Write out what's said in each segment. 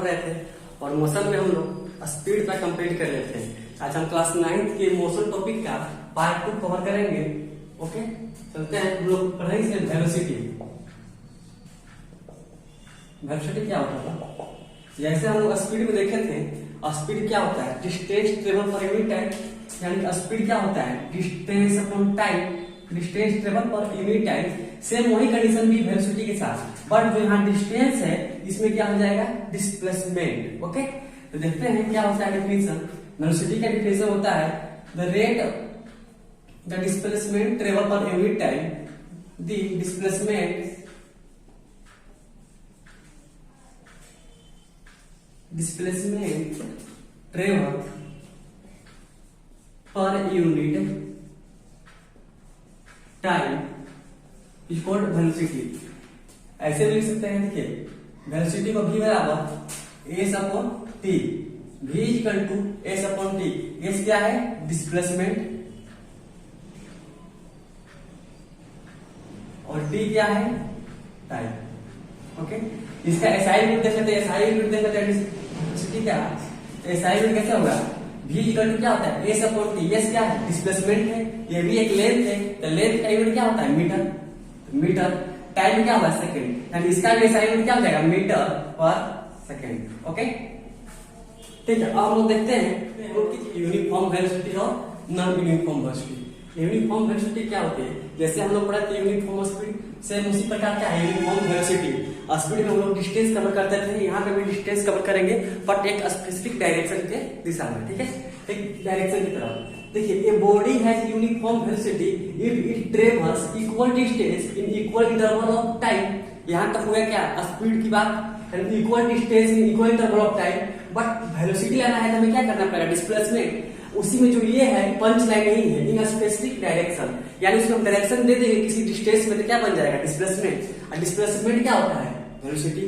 रहे थे और मोशन में हम लोग स्पीड पर कंप्लीट कर रहे थे। आज हम क्लास 9 के मोशन टॉपिक का पार्ट 2 कवर करेंगे। ओके, चलते हैं हम लोग पढ़ेंगे वेलोसिटी। वेलोसिटी क्या होता था? जैसे हम लोग स्पीड में देखे थे, स्पीड क्या होता है? Distance travel per unit time, यानी स्पीड क्या होता है? Distance upon time, distance travel per unit time. Same वही कंडीशन भी वेलोसिटी के साथ, बट जो यहाँ डिस्टेंस है इसमें क्या हो जाएगा? डिस्प्लेसमेंट। ओके, तो देखते हैं क्या होता है डेफिनेशन। वेलोसिटी का डेफिनेशन होता है the rate the displacement travel per unit time, the displacement travel per unit time is called velocity. ऐसे भी लिख सकते हैं, देखिए वेलोसिटी को v बराबर S upon T, v equal to S upon T. S क्या है? डिस्प्लेसमेंट, और टी क्या है? टाइम। ओके, इसका एसआई यूनिट देख लेते हैं। एसआई यूनिट देख लेते हैं वेलोसिटी क्या है। एसआई यूनिट कैसे होगा? v इक्वल टू क्या होता है? S upon T. एस क्या है? डिस्प्लेसमेंट है, ये भी एक लेंथ है, तो लेंथ का यूनिट क्या होता है? मीटर। मीटर। टाइम क्या होगा? सेकंड, यानी इसका भी एसआई यूनिट क्या हो जाएगा? मीटर पर सेकंड। ओके, ठीक है। अब हम लोग देखते हैं यूनिफॉर्म वेलोसिटी और non uniform velocity. Uniform velocity क्या होती है? जैसे हम लोग पढ़ा थे यूनिफॉर्म स्पीड, सेम उसी प्रकार क्या है यूनिफॉर्म वेलोसिटी। स्पीड में हम लोग डिस्टेंस कवर करते थे, यहाँ पे भी डिस्टेंस कवर करेंगे, बट एक स्पेसिफिक डायरेक्शन के दिशा में। ठीक है, एक डायरेक्शन की तरफ। देखिए, a body has uniform velocity if it travels equal distance in equal interval of time. यहाँ तक हुआ क्या? स्पीड की बात, equal distance in equal interval of time. But velocity लाना है तो हमें क्या करना पड़ेगा? डिस्प्लेसमेंट। उसी में जो ये है पंच लाइन नहीं है, इन स्पेसिफिक डायरेक्शन, यानी उसको हम डायरेक्शन दे देंगे किसी डिस्टेंस में, तो क्या बन जाएगा? डिस्प्लेसमेंट। और डिस्प्लेसमेंट क्या होता है? वेलोसिटी।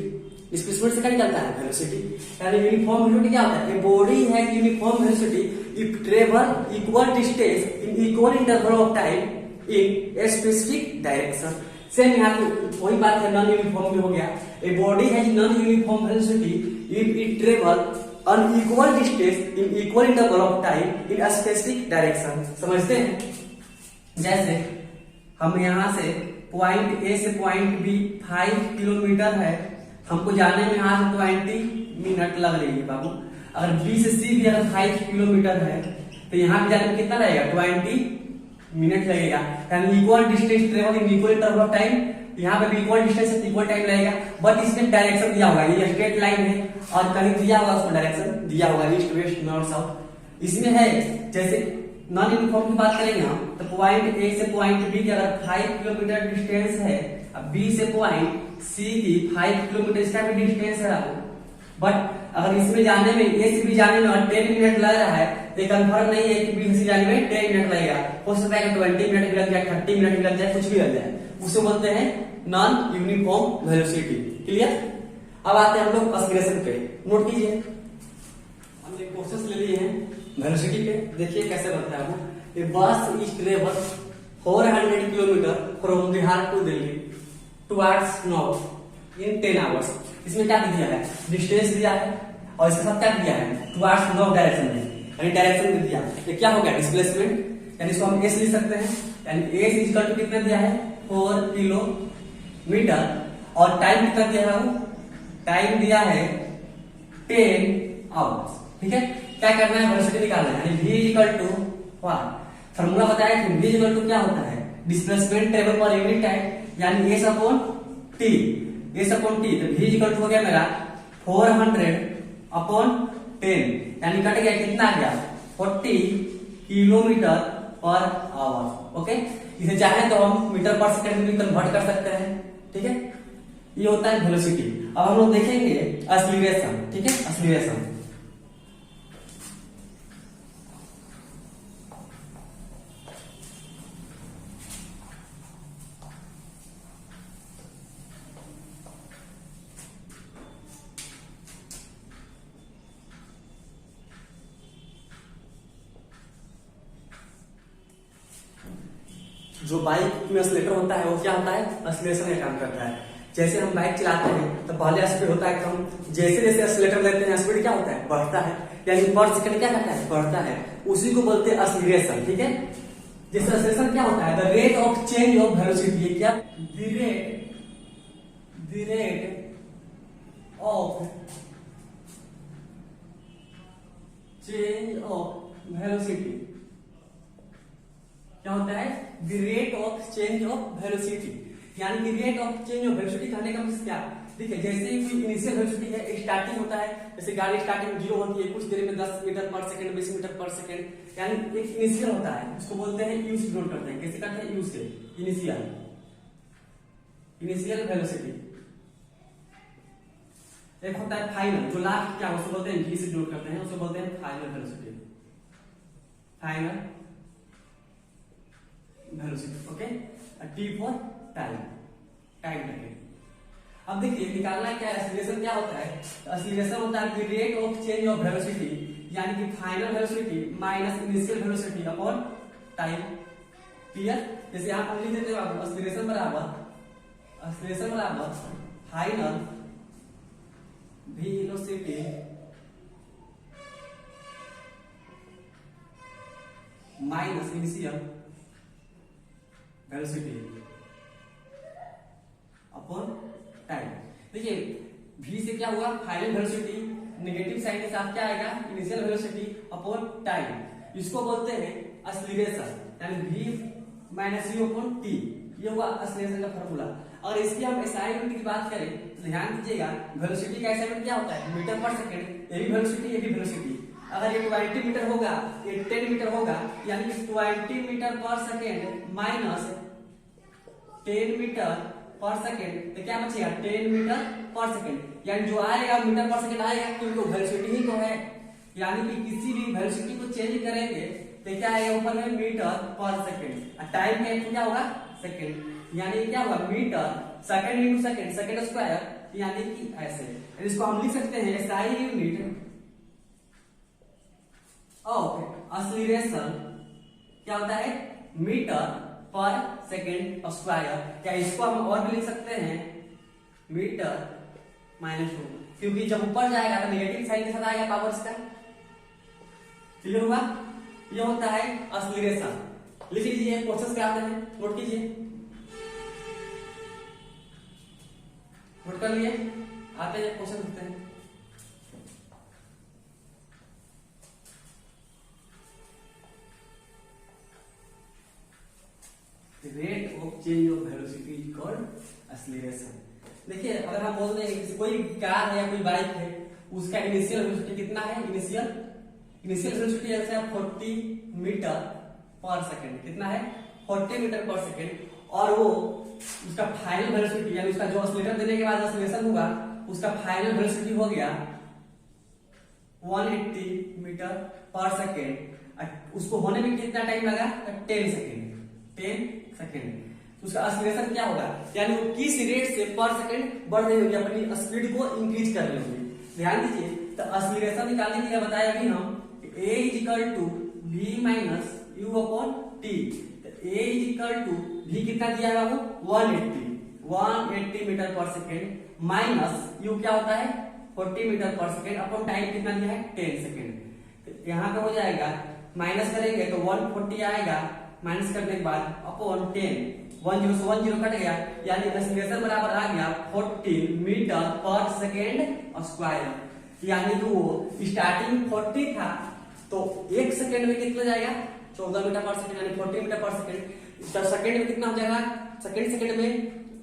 डिस्प्लेसमेंट से क्या निकलता है? वेलोसिटी। यानी यूनिफॉर्म वेलोसिटी क्या होता है? ए बॉडी है uniform velocity if travel equal distance in equal interval of time in a specific direction. Same यहाँ पे वही बात है, नॉन यूनिफॉर्म में हो गया। ए बॉडी है non uniform velocity if it travel unequal distance in equal interval of time in a specific direction। समझते हैं? जैसे हम यहाँ से पॉइंट ए से पॉइंट बी 5 किलोमीटर है, हमको जाने में यहाँ से 20 मिनट लग रही है बाबू। अगर बी से सी भी अगर 5 किलोमीटर है तो यहाँ भी जाने में कितना लगेगा? 20 मिनट लगेगा। यानी equal distance travel in equal interval of time, यहाँ पे भी इक्वल डिस्टेंस है, इक्वल टाइम लगेगा। बट इसमें डायरेक्शन दिया होगा, ये स्ट्रेट लाइन है और कहीं दिया होगा उसको डायरेक्शन दिया होगा, ईस्ट वेस्ट नॉर्थ साउथ। इसमें है जैसे नॉन यूनिफॉर्म की बात करेंगे हम, तो पॉइंट ए से पॉइंट बी की अगर 5 किलोमीटर डिस्टेंस है, अब बी से पॉइंट सी की 5 किलोमीटर इसका भी डिस्टेंस है। बट अगर इसमें जाने में, ए से बी जाने में 10 मिनट लग रहा है, तो कंफर्म नहीं है कि बी से जाने में 10 मिनट लगेगा। हो सकता है 20 मिनट भी लग जाए, 30 मिनट भी लग जाए, कुछ भी लग जाए। उसे बोलते हैं नॉन यूनिफॉर्म वेलोसिटी। क्लियर? अब आते हैं हम लोग एक्सीलरेशन पे। नोट कीजिए, हमने क्वेश्चंस ले लिए हैं वेलोसिटी पे। देखिए कैसे बनता है वो। A bus is travel 400 kilometre from Bihar to Delhi towards north in 10 hours. इसमें क्या दिया है? डिस्टेंस दिया है और इसके साथ क्या दिया है? टुवर्ड्स नॉर्थ डायरेक्शन में, यानी डायरेक्शन दिया। ये क्या हो गया? डिस्प्लेसमेंट। यानी इसको हम एस लिख सकते हैं, यानी एस इज इक्वल टू कितना दिया है? 4 किलोमीटर। और टाइम कितना दिया है? टाइम दिया है 10 आवर्स। ठीक है, क्या करना है? वेलोसिटी निकालना है, यानी v इक्वल टू फॉर्मूला बताया कि v इक्वल टू क्या होता है? Displacement travel per unit time, यानी S upon T. S upon T, तो v इक्वल टू हो गया मेरा 400 अपॉन 10, यानी कट गया, कितना आ गया? 40 किलोमीटर पर आवर। ओके, इसे चाहे तो हम मीटर पर सेकंड में कन्वर्ट कर सकते हैं। ठीक है, ये होता है वेलोसिटी। अब हम लोग देखेंगे एक्सीलरेशन। ठीक है, एक्सीलरेशन। जो बाइक में एक्सीलरेटर होता है वो क्या होता है? एक्सीलरेशन का काम करता है। जैसे हम बाइक चलाते हैं तो पहले स्पीड होता है कम, जैसे जैसे एक्सीलरेटर लेते हैं स्पीड क्या होता है, बढ़ता है, यानी पर सेकंड क्या करता है, बढ़ता है। उसी को बोलते हैं एक्सीलरेशन, ठीक है। जैसे एक्सीलरेशन क्या होता है, the rate of change of velocity, क्या, the rate of change of velocity क्या होता है, the rate of change of velocity, यानी कि rate of change of velocity कहने का मतलब क्या, देखिए जैसे ही कोई इनिशियल वेलोसिटी है, स्टार्टिंग होता है, जैसे गाड़ी स्टार्टिंग में 0 होती है, कुछ देर में 10 मीटर पर सेकंड, 20 मीटर पर सेकंड, यानी एक इनिशियल होता है, उसको बोलते हैं यू से डिनोट करते हैं। कैसे करते हैं, यू से, इनिशियल वेलोसिटी। एक होता है फाइनल, जो लास्ट क्या उसको बोलते हैं, वी से डिनोट करते हैं, उसको बोलते हैं final velocity, final velocity, okay. T for time, time करके। अब देखिए निकालना क्या है, एक्सीलरेशन क्या होता है, एक्सीलरेशन होता है rate of change of velocity, यानी कि final velocity minus initial velocity upon time, clear. जैसे यहां हम लिख देते हैं एक्सीलरेशन बराबर final velocity minus initial velocity upon time. देखिए v से क्या हुआ, फाइनल वेलोसिटी, नेगेटिव साइन के साथ क्या आएगा, इनिशियल वेलोसिटी अपॉन टाइम। इसको बोलते हैं एक्सीलरेशन, यानी v minus u upon t, ये हुआ एक्सीलरेशन का फार्मूला। और इसकी हम SI यूनिट की बात करें तो ध्यान दीजिएगा, वेलोसिटी का SI यूनिट क्या होता है, मीटर पर सेकंड, ये भी वेलोसिटी, ये भी वेलोसिटी। अगर ये 20 मीटर होगा, ये 10 मीटर होगा, यानी कि 20 मीटर पर सेकंड माइनस 10 मीटर पर सेकंड, तो क्या बचेगा, 10 मीटर पर सेकंड, यानी जो आएगा मीटर पर सेकंड आएगा, क्योंकि वो वेलोसिटी ही तो है, यानी कि किसी भी वेलोसिटी को चेंज करेंगे तो क्या आएगा, ऊपर में मीटर पर सेकंड, और टाइम में क्या होगा, सेकंड, यानी क्या होगा, metre second into second, second square, यानी कि ऐसे। इसको हम लिख सकते हैं SI यूनिट ऑफ एक्सीलरेशन क्या होता है, मीटर पर सेकेंड स्क्वायर, या इसको हम और भी लिख सकते हैं मीटर माइनस 2, क्योंकि जब ऊपर जाएगा तो नेगेटिव साइन के साथ आएगा पावर इसका, क्लियर हुआ। ये होता है एक्सीलरेशन। लिख लीजिए, क्वेश्चन पे आते हैं, नोट कीजिए, नोट कर लिए, आते हैं क्वेश्चन लिखते हैं। Rate of change of velocity is called acceleration. देखिए अगर हम बोल रहे हैं कोई कार है या कोई बाइक है, उसका इनिशियल वेलोसिटी कितना है, इनिशियल वेलोसिटी जैसे 40 मीटर पर सेकंड, कितना है, 40 मीटर पर सेकंड, और वो उसका फाइनल वेलोसिटी, यानी उसका जो एक्सीलरेटर देने के बाद एक्सीलरेशन हुआ, उसका फाइनल वेलोसिटी हो गया 180 मीटर पर सेकंड। उसको होने में कितना टाइम लगा, 10 सेकंड। उसका एक्सीलरेशन क्या होगा, यानी वो किस रेट से पर सेकंड बढ़ रही होगी, अपनी स्पीड को इंक्रीज कर रही होगी। ध्यान दीजिए, तो एक्सीलरेशन निकालने के लिए बताया अभी हम a is equal to v minus u upon t। a is equal to v कितना दिया है बाबू, 180 मीटर पर सेकंड माइनस u क्या होता है 40 मीटर पर सेकंड अपॉन टाइम कितना दिया है 10 सेकंड। यहाँ पे हो जाएगा, माइनस करेंगे तो 140 आएगा, माइनस करने के बाद अपॉन 10, 10 से 10 कट गया, यानी एक्सीलरेशन बराबर आ गया 40 मीटर पर सेकेंड स्क्वायर। यानी कि वो स्टार्टिंग 40 था तो 1 सेकेंड में कितना जाएगा 14 मीटर पर सेकेंड, यानी 40 मीटर पर सेकेंड। सेकेंड में कितना हो जाएगा, सेकेंड में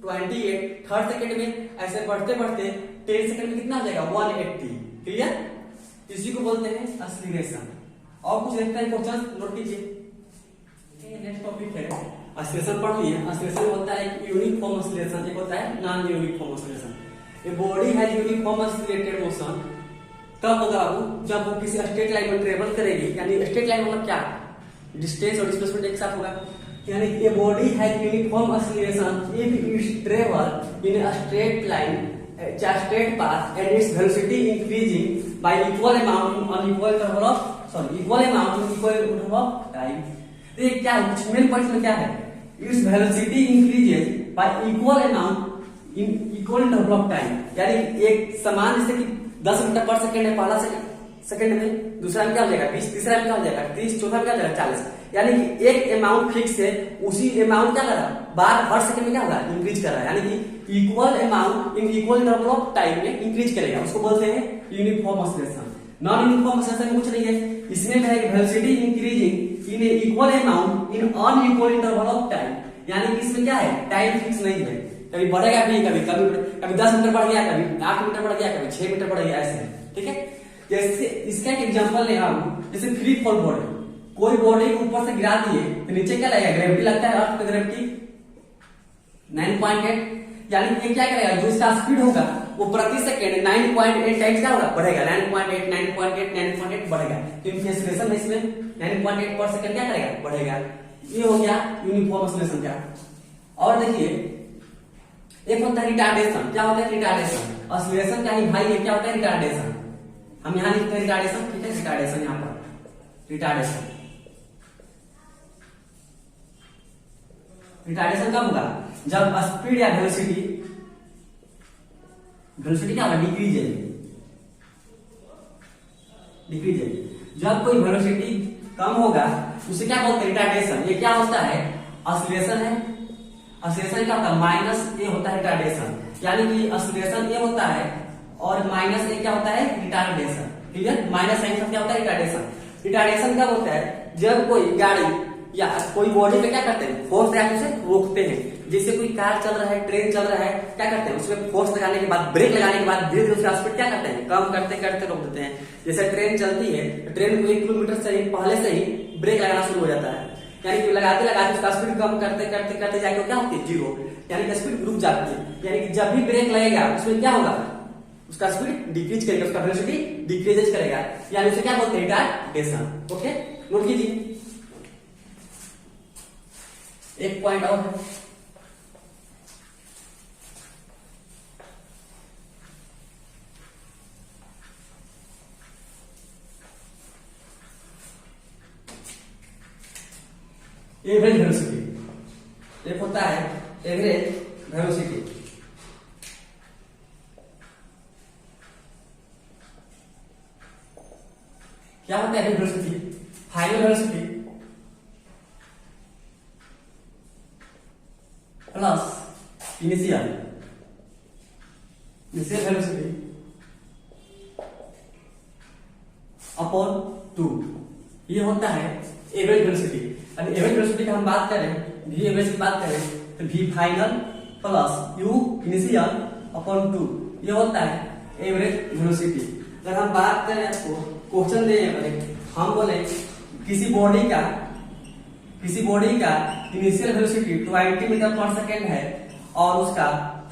28, थर्ड सेकेंड में ऐसे बढ़ते बढ़ते 10 सेकेंड में कितना हो जाएगा 180। क्लियर, इसी को बोलते हैं एक्सीलरेशन। और कुछ देखते हैं क्वेश्चन, नोट कीजिए। नेक्स्ट टॉपिक है एक्सीलरेशन, पढ़ लिए। एक्सीलरेशन होता है एक यूनिफॉर्म एक्सीलरेशन, एक होता है non uniform acceleration. A body has uniform accelerated motion तब होगा जब वो किसी स्ट्रेट लाइन में ट्रेवल करेगी, यानी स्ट्रेट लाइन मतलब क्या, डिस्टेंस और डिस्प्लेसमेंट एक साथ होगा। यानी a body has uniform acceleration if it's travel in a straight line straight path and its velocity increasing by equal amount on equal interval of equal amount on equal interval of time। तो ये क्या है, main point में क्या है, its velocity increases by equal amount in equal interval of time, यानी एक समान जैसे कि 10 मीटर पर सेकंड है पहला सेकंड में, दूसरा में क्या हो जाएगा 20, तीसरा में क्या हो जाएगा 30, चौथा में क्या हो जाएगा 40, यानी कि एक अमाउंट फिक्स है, उसी अमाउंट क्या कर रहा है बार हर सेकंड में क्या होगा इंक्रीज कर रहा है, यानी कि equal amount in equal interval of time में इंक्रीज करेगा, उसको बोलते हैं uniform oscillation. Non uniform oscillation कुछ नहीं है, इसमें क्या है velocity increasing in equal amount in unequal interval of time, यानी कि इसमें क्या है टाइम फिक्स नहीं है, कभी बढ़ेगा भी कभी कभी कभी 10 मीटर बढ़ गया, कभी 8 मीटर बढ़ गया, कभी 6 मीटर बढ़ गया, ऐसे। ठीक है, जैसे इसका एक एग्जांपल ले हम, जैसे फ्री फॉल बॉडी, कोई बॉडी को ऊपर से गिरा दिए तो नीचे क्या लगेगा ग्रेविटी लगता है, अर्थ पे ग्रेविटी 9.8, यानी कि क्या करेगा जो इसका स्पीड होगा वो प्रति सेकंड 9.8 टाइम्स क्या होगा बढ़ेगा, 9.8 बढ़ेगा, तो इनकी एक्सेलरेशन इसमें 9.8 पर सेकंड क्या करेगा बढ़ेगा। ये हो गया यूनिफॉर्म एक्सेलरेशन का। और देखिए एक होता है रिटार्डेशन, क्या होता है रिटार्डेशन, एक्सेलरेशन का ही भाई है, क्या होता है रिटार्डेशन, हम यहाँ लिखते हैं रिटार्डेशन, ठीक है, रिटार्डेशन यहाँ पर रिटार्डेशन। रिटार्डेशन कब होगा जब स्पीड या वेलोसिटी क्या होगा डिक्रीज है, जब कोई वेलोसिटी कम होगा उसे क्या बोलते हैं रिटार्डेशन। ये क्या होता है एक्सीलरेशन है, एक्सीलरेशन क्या होता है माइनस ए होता है रिटार्डेशन, यानी कि एक्सीलरेशन ए होता है और माइनस ए क्या होता है रिटार्डेशन, क्लियर, माइनस साइन क्या होता है रिटार्डेशन। रिटार्डेशन कब होता है जब कोई गाड़ी या कोई बॉडी में क्या करते हैं फोर्स लगा के उसे रोकते हैं, जैसे कोई कार चल रहा है ट्रेन चल रहा है, क्या करते हैं उसमें फोर्स लगाने के बाद ब्रेक लगाने के बाद धीरे धीरे उसका स्पीड क्या करते हैं कम करते करते रोक देते हैं। जैसे ट्रेन चलती है तो ट्रेन को 1 किलोमीटर से पहले से ही ब्रेक लगाना शुरू हो जाता है, यानी कि लगाते लगाते उसका स्पीड कम करते करते करते जाके क्या होती है 0, यानी कि स्पीड रुक जाती है, यानी कि जब भी ब्रेक लगेगा उसमें क्या होगा उसका स्पीड डिक्रीज करेगा, उसका वेलोसिटी डिक्रीज करेगा, यानी उसे क्या बोलते हैं रिटार्डेशन। ओके, नोट कीजिए। एक पॉइंट और है, एवरेज वेलोसिटी। एक होता है एवरेज वेलोसिटी, क्या होता है average velocity, final velocity plus initial velocity upon 2, ये होता है एवरेज वेलोसिटी। अभी एवरेज वेलोसिटी का हम बात करें, वी एवरेज की बात करें तो v final plus u initial upon 2, ये होता है एवरेज वेलोसिटी। अगर हम बात करें आपको क्वेश्चन दे हम बोले किसी बॉडी का इनिशियल वेलोसिटी 20 मीटर पर सेकेंड है और उसका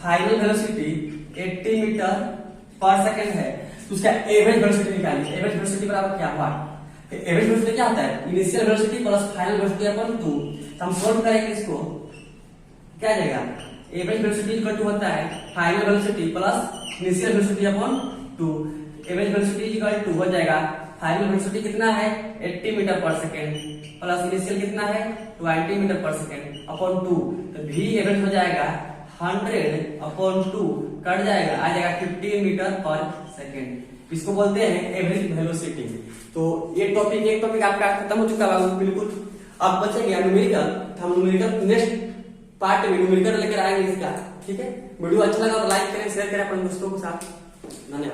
फाइनल वेलोसिटी 80 मीटर पर सेकेंड है, तो उसका एवरेज वेलोसिटी निकालिए। एवरेज वेलोसिटी बराबर क्या हुआ, एवरेज वेलोसिटी क्या होता है initial velocity plus final velocity upon 2, तो हम सोल्व करेंगे इसको, क्या जाएगा एवरेज वेलोसिटी इक्वल टू होता है final velocity plus initial velocity upon 2, average velocity equal to हो जाएगा फाइनल वेलोसिटी कितना है 80 मीटर पर सेकेंड प्लस इनिशियल कितना है 20 मीटर पर सेकेंड अपॉन 2, तो v एवरेज हो जाएगा 100 अपॉन 2 कट जाएगा, आ जाएगा 15 मीटर पर सेकेंड। इसको बोलते हैं एवरेज वेलोसिटी। तो ये टॉपिक एक टॉपिक आपका खत्म हो चुका है बिल्कुल, अब बचेगा न्यूमेरिकल, तो हम न्यूमेरिकल नेक्स्ट पार्ट में न्यूमेरिकल लेकर आएंगे इसका। ठीक है, वीडियो अच्छा लगा तो लाइक करें, शेयर करें अपने दोस्तों के साथ। धन्यवाद।